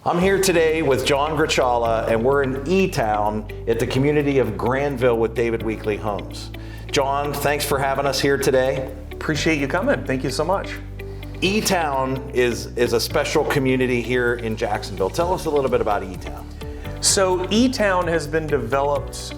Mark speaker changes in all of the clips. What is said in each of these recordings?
Speaker 1: I'm here today with John Grochala, and we're in eTown at the community of Granville with David Weekley Homes. John, thanks for having us here today.
Speaker 2: Appreciate you coming. Thank you so much.
Speaker 1: eTown is a special community here in Jacksonville. Tell us a little bit about eTown.
Speaker 2: So eTown has been developed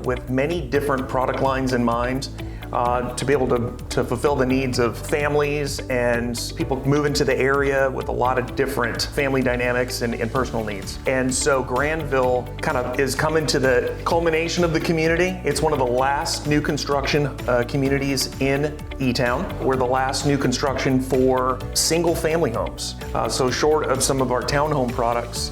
Speaker 2: with many different product lines in mind to be able to fulfill the needs of families and people moving to the area with a lot of different family dynamics and personal needs. And so Granville kind of is coming to the culmination of the community. It's one of the last new construction communities in eTown. We're the last new construction for single family homes. So short of some of our townhome products,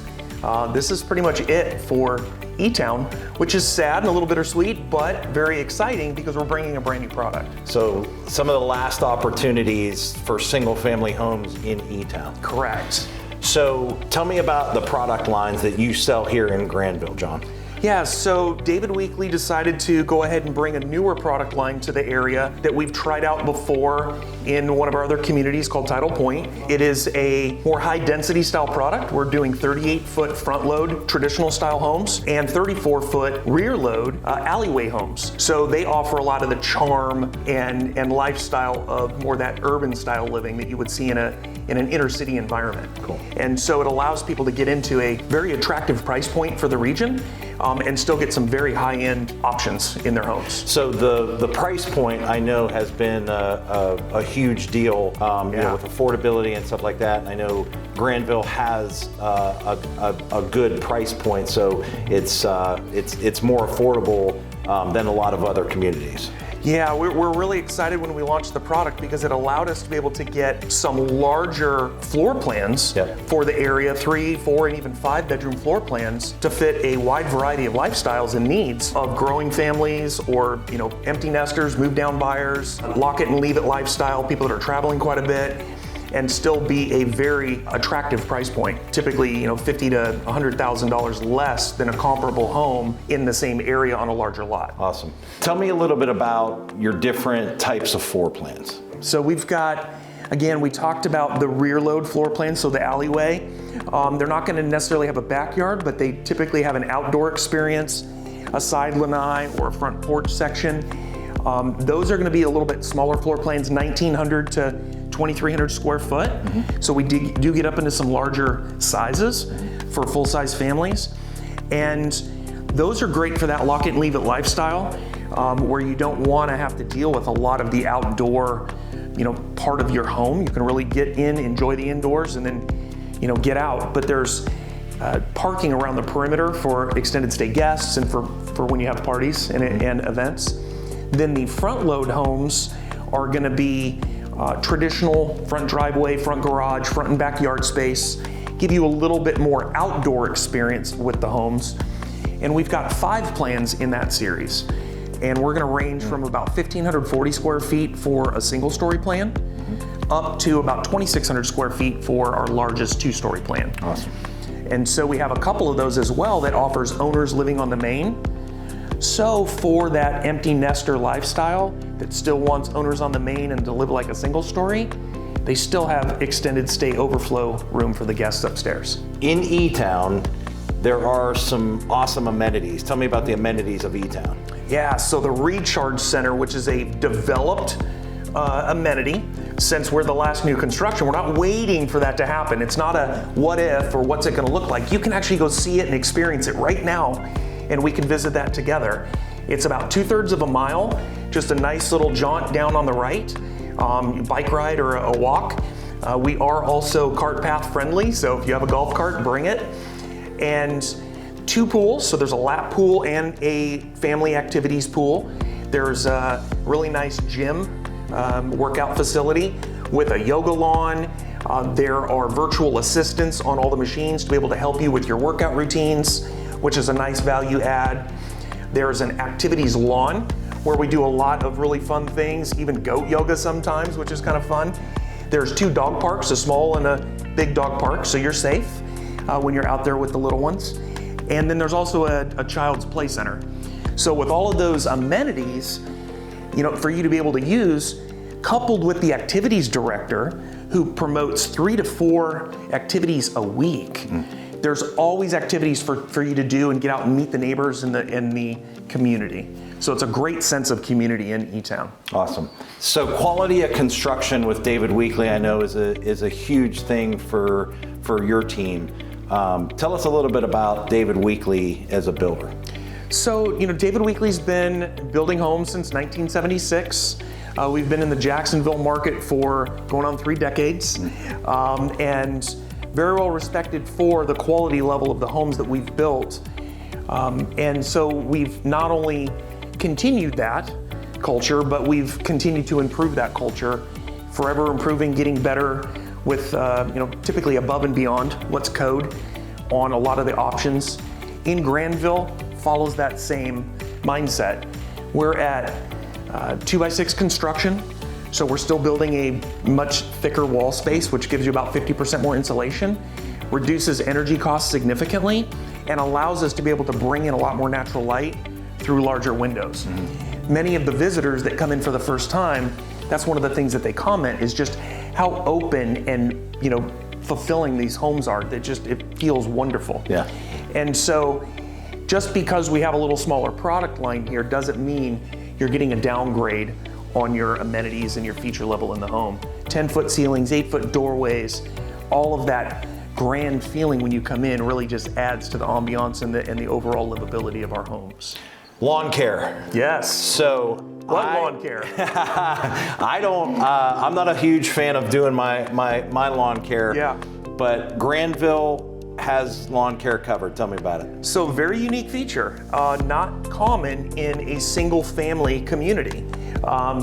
Speaker 2: this is pretty much it for eTown, which is sad and a little bittersweet, but very exciting because we're bringing a brand new product.
Speaker 1: So some of the last opportunities for single family homes in eTown.
Speaker 2: Correct.
Speaker 1: So tell me about the product lines that you sell here in Granville, John.
Speaker 2: Yeah, so David Weekley decided to go ahead and bring a newer product line to the area that we've tried out before in one of our other communities called Tidal Point. It is a more high density style product. We're doing 38-foot front load traditional style homes and 34-foot rear load alleyway homes. So they offer a lot of the charm and lifestyle of more that urban style living that you would see in an inner city environment.
Speaker 1: Cool.
Speaker 2: And so it allows people to get into a very attractive price point for the region and still get some very high-end options in their homes.
Speaker 1: So the price point I know has been a huge deal you know, with affordability and stuff like that. And I know Granville has a good price point, so it's more affordable than a lot of other communities.
Speaker 2: Yeah, we're really excited when we launched the product because it allowed us to be able to get some larger floor plans for the area, 3, 4, and even 5 bedroom floor plans to fit a wide variety of lifestyles and needs of growing families or, you know, empty nesters, move down buyers, lock it and leave it lifestyle, people that are traveling quite a bit, and still be a very attractive price point. Typically, you know, $50,000 to $100,000 less than a comparable home in the same area on a larger lot.
Speaker 1: Awesome. Tell me a little bit about your different types of floor plans.
Speaker 2: So we've got, again, we talked about the rear load floor plan, so the alleyway. They're not gonna necessarily have a backyard, but they typically have an outdoor experience, a side lanai or a front porch section. Those are gonna be a little bit smaller floor plans, 1,900 to 2,300 square foot. So we do get up into some larger sizes for full-size families. And those are great for that lock it and leave it lifestyle, where you don't wanna have to deal with a lot of the outdoor, you know, part of your home. You can really get in, enjoy the indoors, and then, you know, get out. But there's parking around the perimeter for extended stay guests and for when you have parties and events. Then the front load homes are gonna be traditional front driveway, front garage, front and backyard space, give you a little bit more outdoor experience with the homes. And we've got 5 plans in that series. And we're gonna range from about 1,540 square feet for a single story plan up to about 2,600 square feet for our largest 2-story plan.
Speaker 1: Awesome.
Speaker 2: And so we have a couple of those as well that offers owners living on the main. So for that empty nester lifestyle that still wants owners on the main and to live like a single story, they still have extended stay overflow room for the guests upstairs.
Speaker 1: In eTown, there are some awesome amenities. Tell me about the amenities of eTown.
Speaker 2: Yeah, so the Recharge Center, which is a developed amenity, since we're the last new construction, we're not waiting for that to happen. It's not a what if or what's it gonna look like. You can actually go see it and experience it right now, and we can visit that together. It's about 2/3 of a mile, just a nice little jaunt down on the right, bike ride or a walk. We are also cart path friendly, so if you have a golf cart, bring it. And 2 pools, so there's a lap pool and a family activities pool. There's a really nice gym, workout facility with a yoga lawn. There are virtual assistants on all the machines to be able to help you with your workout routines, which is a nice value add. There's an activities lawn where we do a lot of really fun things, even goat yoga sometimes, which is kind of fun. There's 2 dog parks, a small and a big dog park, so you're safe when you're out there with the little ones. And then there's also a child's play center. So with all of those amenities, you know, for you to be able to use, coupled with the activities director who promotes 3 to 4 activities a week, there's always activities for you to do and get out and meet the neighbors in the community. So it's a great sense of community in eTown.
Speaker 1: Awesome. So quality of construction with David Weekley, I know, is a huge thing for your team. Tell us a little bit about David Weekley as a builder.
Speaker 2: So, David Weekley's been building homes since 1976. We've been in the Jacksonville market for going on 3 decades, and very well respected for the quality level of the homes that we've built. And so we've not only continued that culture, but we've continued to improve that culture, forever improving, getting better with, typically above and beyond what's code on a lot of the options. In Granville, follows that same mindset. We're at 2x6 construction, so we're still building a much thicker wall space, which gives you about 50% more insulation, reduces energy costs significantly, and allows us to be able to bring in a lot more natural light through larger windows. Mm-hmm. Many of the visitors that come in for the first time, that's one of the things that they comment is just how open and fulfilling these homes are. It feels wonderful.
Speaker 1: Yeah.
Speaker 2: And so just because we have a little smaller product line here doesn't mean you're getting a downgrade on your amenities and your feature level in the home. 10-foot ceilings, 8-foot doorways, all of that grand feeling when you come in really just adds to the ambiance and the overall livability of our homes.
Speaker 1: Lawn care.
Speaker 2: Yes.
Speaker 1: So
Speaker 2: what lawn care?
Speaker 1: I'm not a huge fan of doing my lawn care.
Speaker 2: Yeah.
Speaker 1: But Granville has lawn care covered. Tell me about it.
Speaker 2: So very unique feature, not common in a single family community.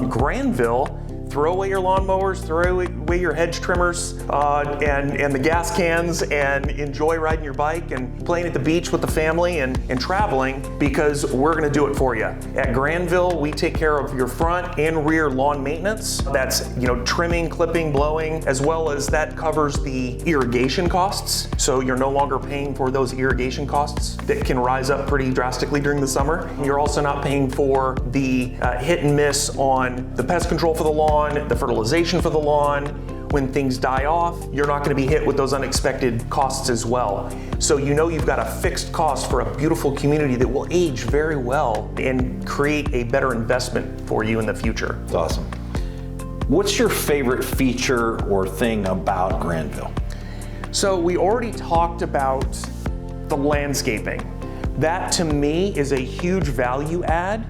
Speaker 2: Granville, throw away your lawnmowers, throw away your hedge trimmers, and the gas cans, and enjoy riding your bike and playing at the beach with the family and traveling, because we're gonna do it for you. At Granville, we take care of your front and rear lawn maintenance. That's trimming, clipping, blowing, as well as that covers the irrigation costs. So you're no longer paying for those irrigation costs that can rise up pretty drastically during the summer. You're also not paying for the hit and miss on the pest control for the lawn, the fertilization for the lawn. When things die off, you're not going to be hit with those unexpected costs as well. So you've got a fixed cost for a beautiful community that will age very well and create a better investment for you in the future.
Speaker 1: That's awesome. What's your favorite feature or thing about Granville?
Speaker 2: So we already talked about the landscaping. That to me is a huge value add,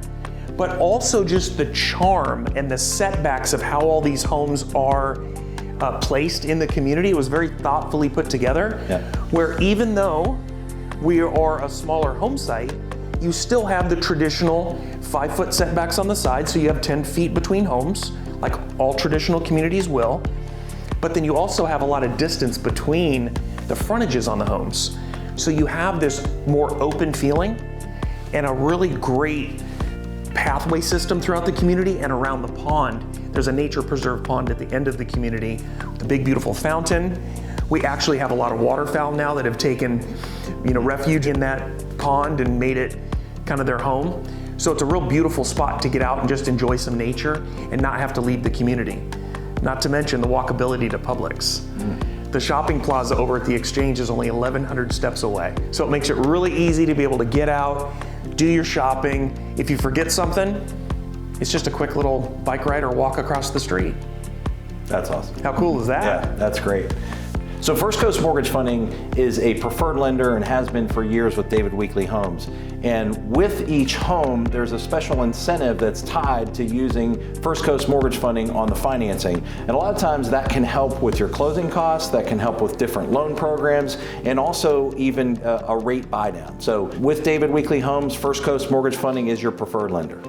Speaker 2: but also just the charm and the setbacks of how all these homes are placed in the community. It was very thoughtfully put together, where even though we are a smaller home site, you still have the traditional 5-foot setbacks on the side, so you have 10 feet between homes, like all traditional communities will. But then you also have a lot of distance between the frontages on the homes. So you have this more open feeling and a really great pathway system throughout the community and around the pond. There's a nature preserve pond at the end of the community, the big beautiful fountain. We actually have a lot of waterfowl now that have taken, refuge in that pond and made it kind of their home. So it's a real beautiful spot to get out and just enjoy some nature and not have to leave the community. Not to mention the walkability to Publix. The shopping plaza over at the Exchange is only 1,100 steps away. So it makes it really easy to be able to get out, do your shopping. If you forget something, it's just a quick little bike ride or walk across the street.
Speaker 1: That's awesome.
Speaker 2: How cool is that?
Speaker 1: Yeah, that's great. So First Coast Mortgage Funding is a preferred lender and has been for years with David Weekley Homes. And with each home, there's a special incentive that's tied to using First Coast Mortgage Funding on the financing. And a lot of times that can help with your closing costs, that can help with different loan programs, and also even a rate buy down. So with David Weekley Homes, First Coast Mortgage Funding is your preferred lender.